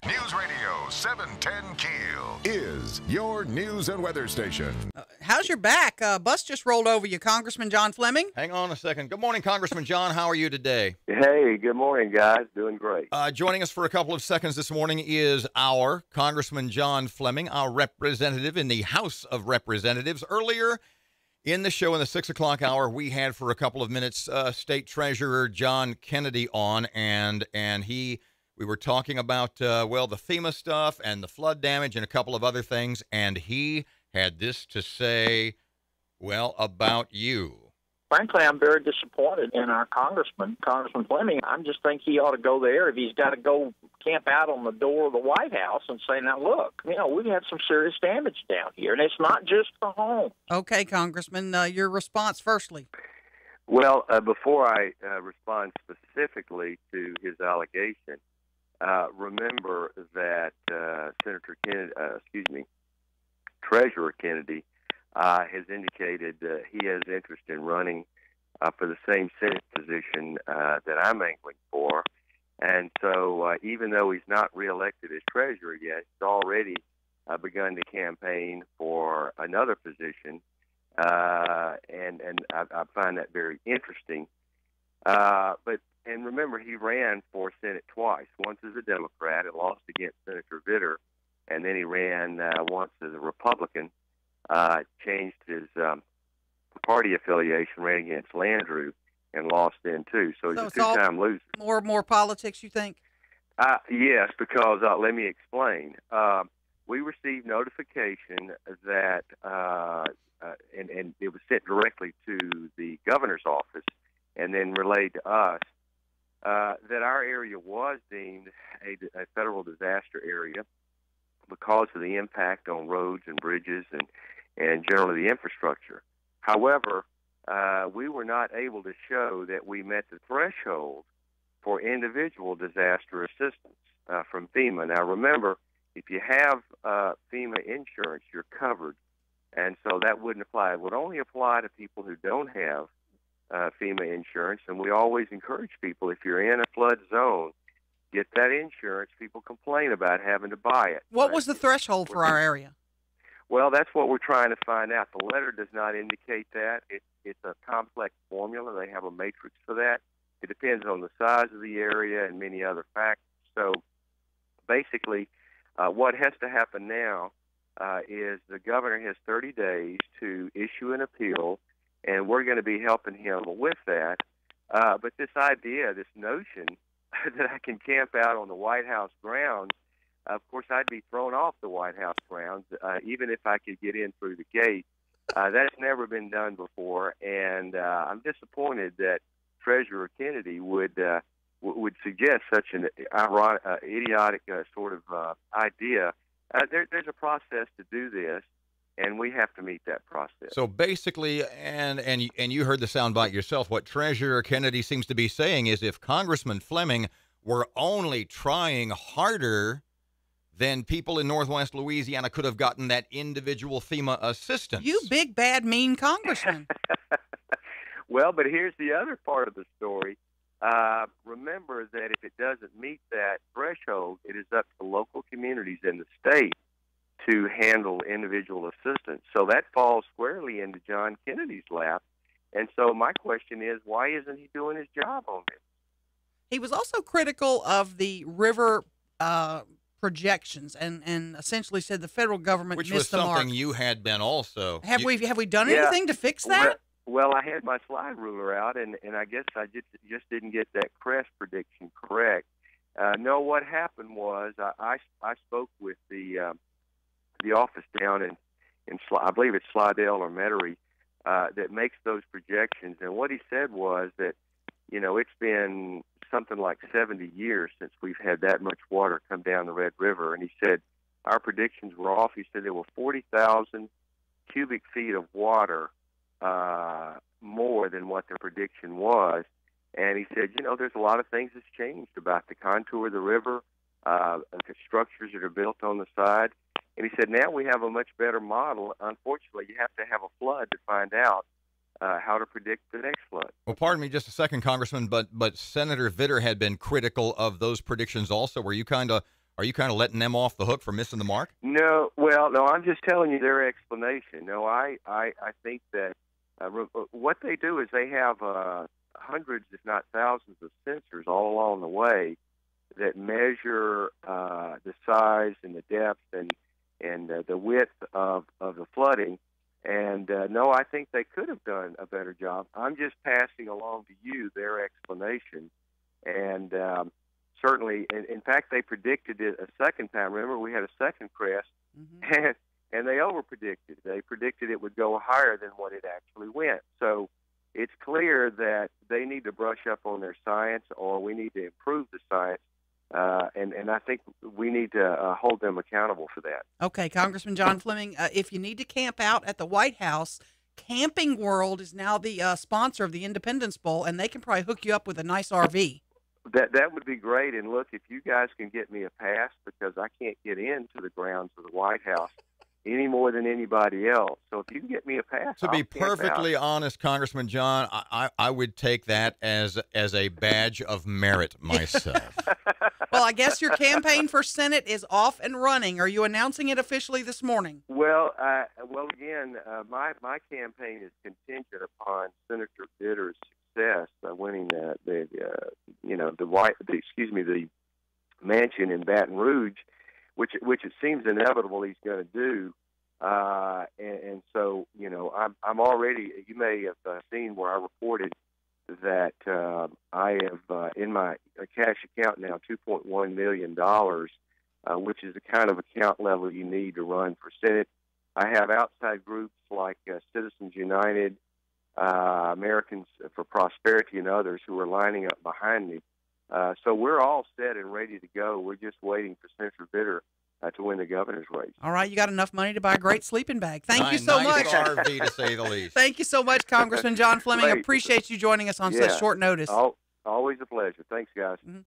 News Radio 710 Keel is your news and weather station. How's your back? Bus just rolled over you, Congressman John Fleming. Hang on a second. Good morning, Congressman John. How are you today? Hey, good morning, guys. Doing great. Joining us for a couple of seconds this morning is our Congressman John Fleming, our representative in the House of Representatives. Earlier in the show, in the 6 o'clock hour, we had for a couple of minutes State Treasurer John Kennedy on, and we were talking about, the FEMA stuff and the flood damage and a couple of other things, and he had this to say, about you. Frankly, I'm very disappointed in our Congressman Fleming. I just think he ought to go there if he's got to go camp out on the door of the White House and say, now, look, we've had some serious damage down here, and it's not just the home. Okay, Congressman, your response firstly. Well, before I respond specifically to his allegation, remember that Treasurer Kennedy has indicated he has interest in running for the same Senate position that I'm angling for. And so even though he's not reelected as treasurer yet, he's already begun to campaign for another position. And I find that very interesting. And remember, he ran for Senate twice, once as a Democrat and lost against Senator Vitter, and then he ran once as a Republican, changed his party affiliation, ran against Landrieu, and lost then, too. So he's a two-time loser. More politics, you think? Yes, because let me explain. We received notification that, and it was sent directly to the governor's office and then relayed to us, that our area was deemed a federal disaster area because of the impact on roads and bridges and generally the infrastructure. However, we were not able to show that we met the threshold for individual disaster assistance from FEMA. Now, remember, if you have FEMA insurance, you're covered, and so that wouldn't apply. It would only apply to people who don't have FEMA insurance, and we always encourage people, if you're in a flood zone, get that insurance. People complain about having to buy it. What was the threshold for our area? Well, that's what we're trying to find out. The letter does not indicate that. It's a complex formula. They have a matrix for that. It depends on the size of the area and many other factors. So basically, what has to happen now is the governor has 30 days to issue an appeal, and we're going to be helping him with that. But this idea, this notion that I can camp out on the White House grounds, of course, I'd be thrown off the White House grounds, even if I could get in through the gate. That's never been done before, and I'm disappointed that Treasurer Kennedy would suggest such an idiotic sort of idea. There's a process to do this, and we have to meet that process. So basically, and you heard the soundbite yourself, what Treasurer Kennedy seems to be saying is if Congressman Fleming were only trying harder, then people in Northwest Louisiana could have gotten that individual FEMA assistance. You big, bad, mean congressman. Well, but here's the other part of the story. Remember that if it doesn't meet that threshold, it is up to local communities in the state to handle individual assistance. So that falls squarely into John Kennedy's lap. And so my question is, why isn't he doing his job on this? He was also critical of the river projections and essentially said the federal government missed the mark. Which was something you had been also. Have we done anything to fix that? Well, I had my slide ruler out, and I guess I just didn't get that crest prediction correct. No, what happened was I spoke with the office down in I believe it's Slidell or Metairie that makes those projections, and what he said was that it's been something like 70 years since we've had that much water come down the Red River, and he said our predictions were off. He said there were 40,000 cubic feet of water more than what their prediction was. And he said, there's a lot of things that's changed about the contour of the river, the structures that are built on the side. And he said, now we have a much better model. Unfortunately, you have to have a flood to find out how to predict the next flood. Well, pardon me just a second, Congressman, but Senator Vitter had been critical of those predictions also. Were you kind of Are you kind of letting them off the hook for missing the mark? No, well, no, I'm just telling you their explanation. No, I think that what they do is they have hundreds, if not thousands, of sensors all along the way that measure the size and the depth and the width of the flooding. And no, I think they could have done a better job. I'm just passing along to you their explanation. And certainly, in fact, they predicted it a second time. Remember, we had a second crest, and they over-predicted. They predicted it would go higher than what it actually went. So it's clear that they need to brush up on their science, or we need to improve the science. And I think we need to hold them accountable for that. Okay, Congressman John Fleming, if you need to camp out at the White House, Camping World is now the sponsor of the Independence Bowl, and they can probably hook you up with a nice RV. That would be great. And look, if you guys can get me a pass, because I can't get into the grounds of the White House any more than anybody else. So if you can get me a pass, to be perfectly honest, Congressman John, I would take that as a badge of merit myself. Well, I guess your campaign for Senate is off and running. Are you announcing it officially this morning? Well, again, my campaign is contingent upon Senator Bitter's success winning the mansion in Baton Rouge, which it seems inevitable he's going to do. And so, I'm already. You may have seen where I reported that I have in my cash account now $2.1 million, which is the kind of account level you need to run for Senate. I have outside groups like Citizens United, Americans for Prosperity, and others who are lining up behind me. So we're all set and ready to go. We're just waiting for Senator Bitter to win the governor's race. All right, you got enough money to buy a great sleeping bag. Thank you so much. RV, to say the least. Thank you so much, Congressman John Fleming. Great. Appreciate you joining us on such short notice. Always a pleasure. Thanks, guys.